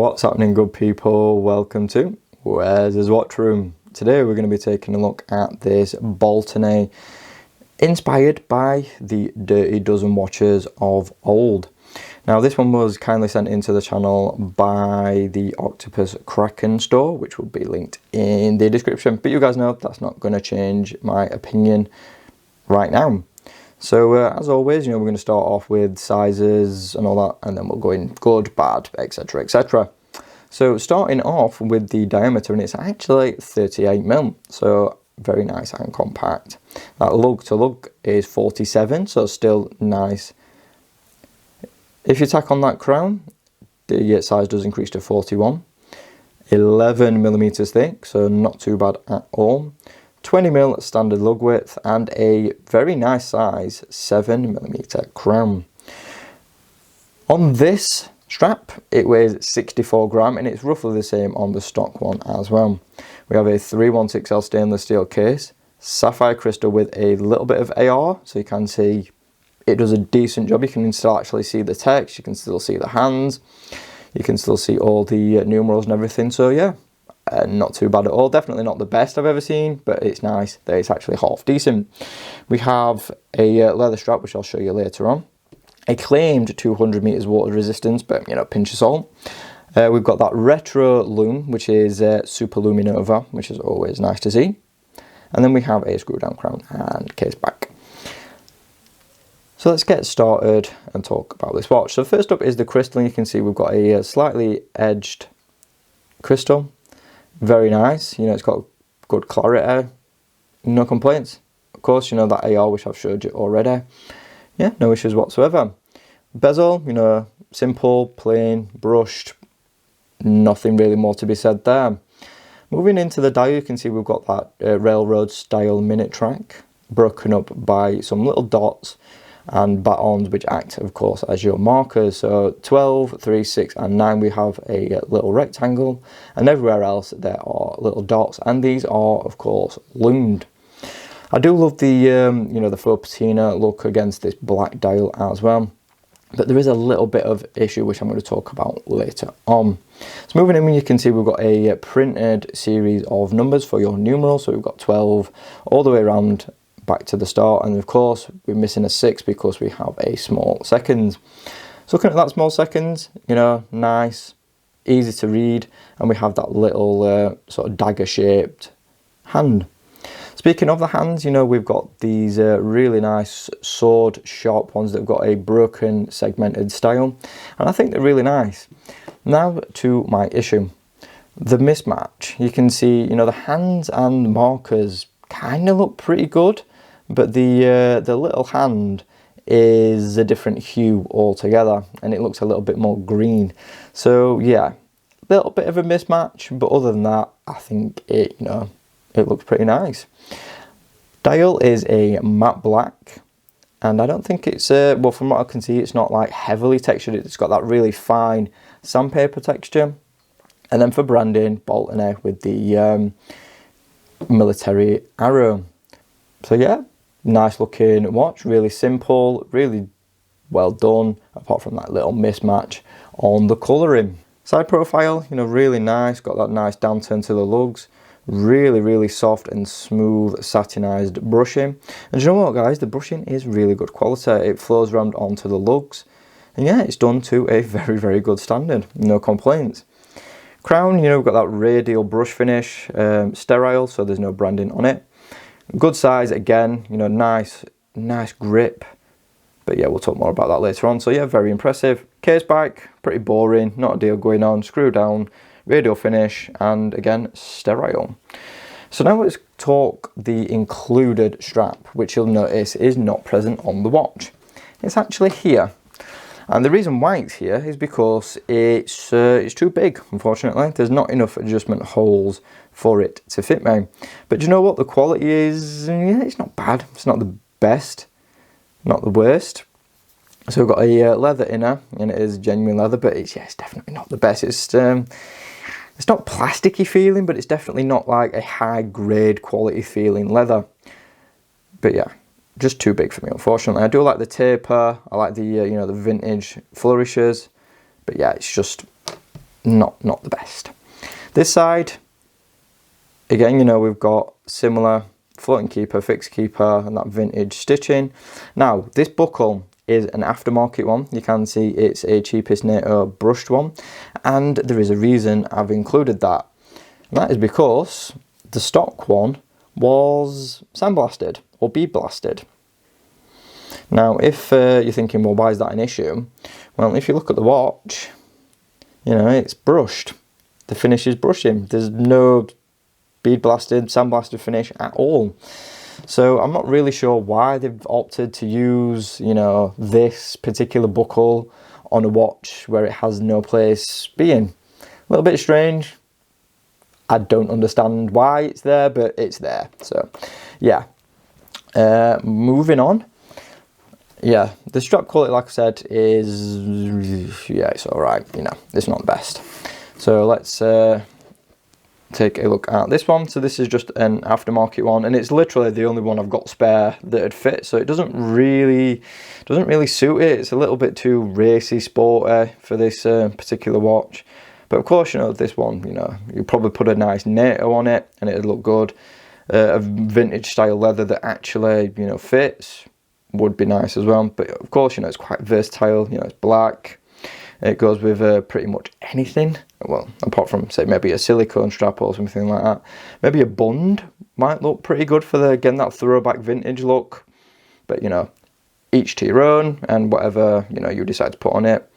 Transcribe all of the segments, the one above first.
What's happening, good people? Welcome to Where's His Watch Room. Today we're going to be taking a look at this Baltany inspired by the Dirty Dozen watches of old. Now this one was kindly sent into the channel by the Octopus Kraken store, which will be linked in the description, but you guys know that's not going to change my opinion right now. So as always, we're going to start off with sizes and all that, and then we'll go in good, bad, etc, etc. So starting off with the diameter, and it's actually 38mm, so very nice and compact. That lug to lug is 47, so still nice. If you tack on that crown, the size does increase to 41. 11mm thick, so not too bad at all. 20mm standard lug width and a very nice size 7mm crown. On this strap it weighs 64 gram and it's roughly the same on the stock one as well. We have a 316L stainless steel case, sapphire crystal with a little bit of AR, so you can see it does a decent job. You can still actually see the text, you can still see the hands, you can still see all the numerals and everything, so yeah. Not too bad at all. Definitely not the best I've ever seen, but it's nice that it's actually half decent. We have a leather strap, which I'll show you later on. A claimed 200 meters water resistance, but pinch of salt. We've got that retro loom, which is Super Luminova, which is always nice to see. And then we have a screw down crown and case back. So let's get started and talk about this watch. So first up is the crystal. You can see we've got a slightly edged crystal. Very nice, it's got good clarity, no complaints. Of course, that AR which I've showed you already. Yeah, no issues whatsoever. Bezel, simple, plain, brushed, nothing really more to be said there. Moving into the dial, you can see we've got that railroad style minute track, broken up by some little dots and batons which act of course as your markers. So 12, 3, 6 and 9 we have a little rectangle, and everywhere else there are little dots, and these are of course loomed. I do love the the faux patina look against this black dial as well, but there is a little bit of issue which I'm going to talk about later on. So moving in, you can see we've got a printed series of numbers for your numerals, so we've got 12 all the way around back to the start, and of course we're missing a 6 because we have a small seconds. So looking at that small seconds, nice, easy to read, and we have that little sort of dagger shaped hand. Speaking of the hands, we've got these really nice sword sharp ones that have got a broken segmented style, and I think they're really nice. Now to my issue, the mismatch. You can see the hands and markers kind of look pretty good, but the little hand is a different hue altogether, and it looks a little bit more green. So yeah, a little bit of a mismatch, but other than that, I think it it looks pretty nice. Dial is a matte black, and I don't think it's well, from what I can see, it's not like heavily textured. It's got that really fine sandpaper texture. And then for branding, Baltany with the military arrow. So yeah, nice looking watch, really simple, really well done, apart from that little mismatch on the colouring. Side profile, really nice, got that nice downturn to the lugs, really soft and smooth satinized brushing. And you know what guys, the brushing is really good quality. It flows around onto the lugs, and yeah, it's done to a very good standard, no complaints. Crown, we've got that radial brush finish, sterile, so there's no branding on it. Good size again, nice grip. But yeah, we'll talk more about that later on. So yeah, very impressive. Case back, pretty boring, not a deal going on. Screw down, radial finish, and again, sterile. So now let's talk the included strap, which you'll notice is not present on the watch. It's actually here. And the reason why it's here is because it's too big, unfortunately. There's not enough adjustment holes for it to fit me. But you know what? The quality is, yeah, it's not bad. It's not the best, not the worst. So we've got a leather inner, and it is genuine leather, but it's definitely not the best. It's not plasticky feeling, but it's definitely not like a high grade quality feeling leather. But yeah, just too big for me, unfortunately. I do like the taper, I like the the vintage flourishes, but yeah, it's just not the best. This side, again, you know, we've got similar floating keeper, fixed keeper, and that vintage stitching. Now, this buckle is an aftermarket one. You can see it's a cheapest NATO brushed one, and there is a reason I've included that. And that is because the stock one was sandblasted or bead blasted. Now, if you're thinking, well, why is that an issue? Well, if you look at the watch, you know, it's brushed. The finish is brushing. There's no bead blasted, sandblasted finish at all. So I'm not really sure why they've opted to use, you know, this particular buckle on a watch where it has no place being. A little bit strange. I don't understand why it's there, but it's there. So, yeah. Moving on. Yeah, the strap quality, like I said, is, yeah, it's alright. You know, it's not the best. So let's take a look at this one. So this is just an aftermarket one, and it's literally the only one I've got spare that would fit. So it doesn't really suit it. It's a little bit too racy, sporty for this particular watch. But of course, you know, this one, you know, you probably put a nice NATO on it and it'd look good. A vintage style leather that actually, you know, fits would be nice as well. But of course, you know, it's quite versatile. You know, it's black. It goes with pretty much anything. Well, apart from, say, maybe a silicone strap or something like that. Maybe a bund might look pretty good for getting that throwback vintage look. But, you know, each to your own, and whatever, you know, you decide to put on it,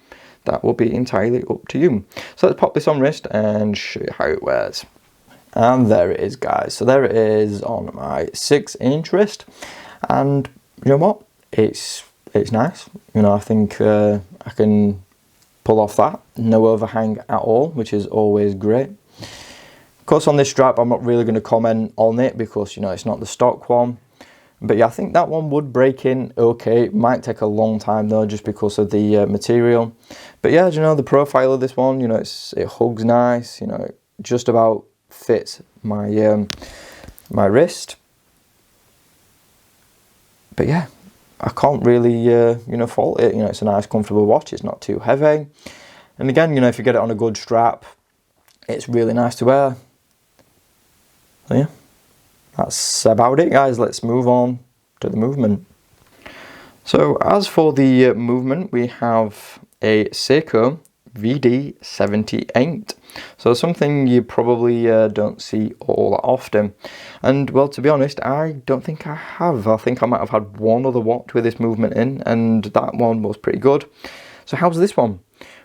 that will be entirely up to you. So let's pop this on wrist and show you how it wears. And there it is, guys. So there it is on my 6-inch wrist. And you know what? It's nice. You know, I think I can pull off that. No overhang at all, which is always great. Of course, on this strap, I'm not really going to comment on it because, you know, it's not the stock one. But yeah, I think that one would break in okay. It might take a long time though, just because of the material. But yeah, you know, the profile of this one, you know, it hugs nice. You know, it just about fits my my wrist. But yeah, I can't really you know, fault it. You know, it's a nice, comfortable watch. It's not too heavy. And again, you know, if you get it on a good strap, it's really nice to wear. So yeah. That's about it, guys. Let's move on to the movement. So as for the movement, we have a Seiko VD78. So something you probably don't see all that often. And well, to be honest, I don't think I have. I think I might have had one other watch with this movement in, and that one was pretty good. So how's this one?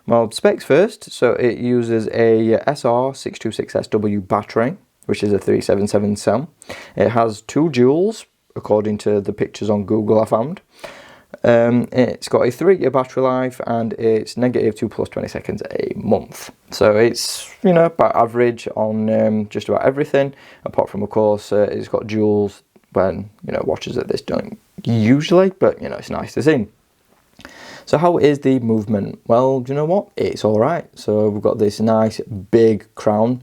Well, specs first. So it uses a SR626SW battery, which is a 377 cell. It has 2 joules, according to the pictures on Google I found. It's got a 3-year battery life, and it's -2 + 20 seconds a month. So it's, you know, about average on just about everything, apart from, of course, it's got joules when, you know, watches like this don't usually, but, you know, it's nice to see. So how is the movement? Well, do you know what? It's alright. So we've got this nice big crown,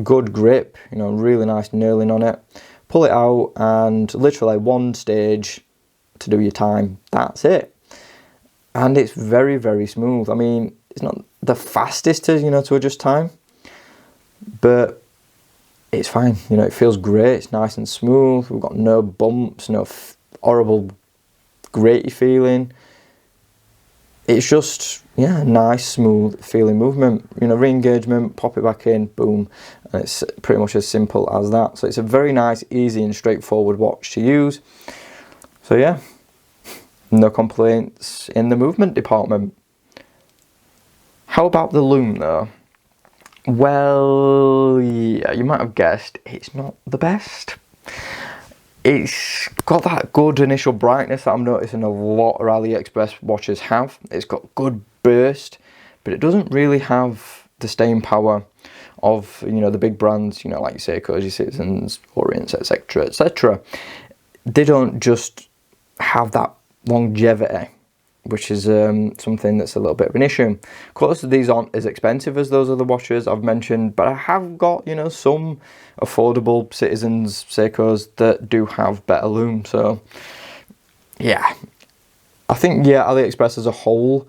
good grip, you know, really nice knurling on it. Pull it out and literally one stage to do your time. That's it. And it's very, very smooth. I mean, it's not the fastest to, you know, to adjust time, but it's fine. You know, it feels great. It's nice and smooth. We've got no bumps, no horrible graty feeling. It's just, yeah, nice, smooth feeling movement. You know, re-engagement, pop it back in, boom. And it's pretty much as simple as that. So it's a very nice, easy and straightforward watch to use. So yeah, no complaints in the movement department. How about the lume though? Well, yeah, you might have guessed, it's not the best. It's got that good initial brightness that I'm noticing a lot of AliExpress watches have. It's got good burst, but it doesn't really have the staying power of, you know, the big brands, you know, like your Seikos, your Citizens, Orients, etc., etc. They don't just have that longevity, which is something that's a little bit of an issue. Of course, these aren't as expensive as those other watches I've mentioned, but I have got, you know, some affordable Citizens Seikos that do have better lume. So yeah, I think, yeah, AliExpress as a whole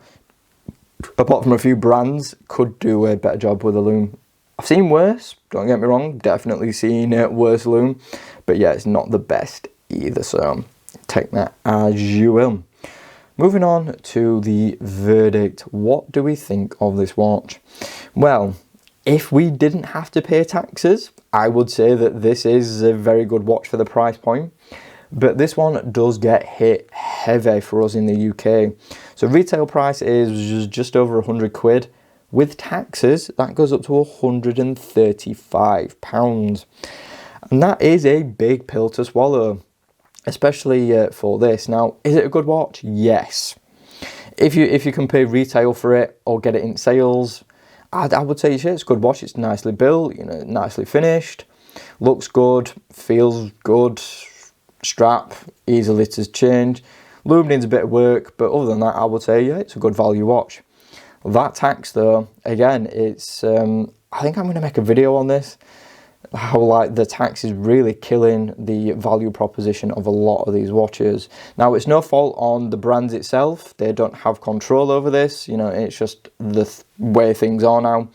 apart from a few brands, could do a better job with a loom. I've seen worse, don't get me wrong, definitely seen worse loom, but yeah, it's not the best either, so take that as you will. Moving on to the verdict, what do we think of this watch? Well, if we didn't have to pay taxes, I would say that this is a very good watch for the price point. But this one does get hit heavy for us in the UK. So retail price is just over 100 quid. With taxes, that goes up to £135. And that is a big pill to swallow, especially for this. Now, is it a good watch? Yes. If you can pay retail for it or get it in sales, I would say it's a good watch. It's nicely built, you know, nicely finished, looks good, feels good, strap easily to change. Loom needs a bit of work, but other than that, I would say yeah, it's a good value watch. That tax though, again, it's I think I'm going to make a video on this, how like the tax is really killing the value proposition of a lot of these watches. Now, it's no fault on the brands itself, they don't have control over this, you know, it's just the way things are now.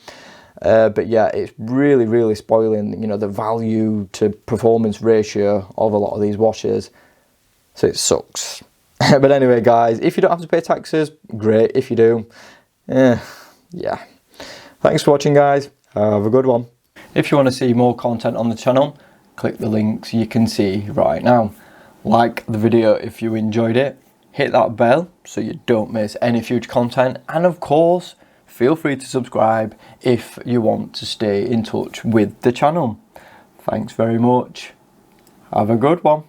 But yeah, it's really spoiling, you know, the value to performance ratio of a lot of these watches, so it sucks. But anyway guys, if you don't have to pay taxes, great. If you do, yeah. Thanks for watching guys, have a good one. If you want to see more content on the channel, click the links you can see right now. Like the video if you enjoyed it, hit that bell so you don't miss any future content, and of course, feel free to subscribe if you want to stay in touch with the channel. Thanks very much. Have a good one.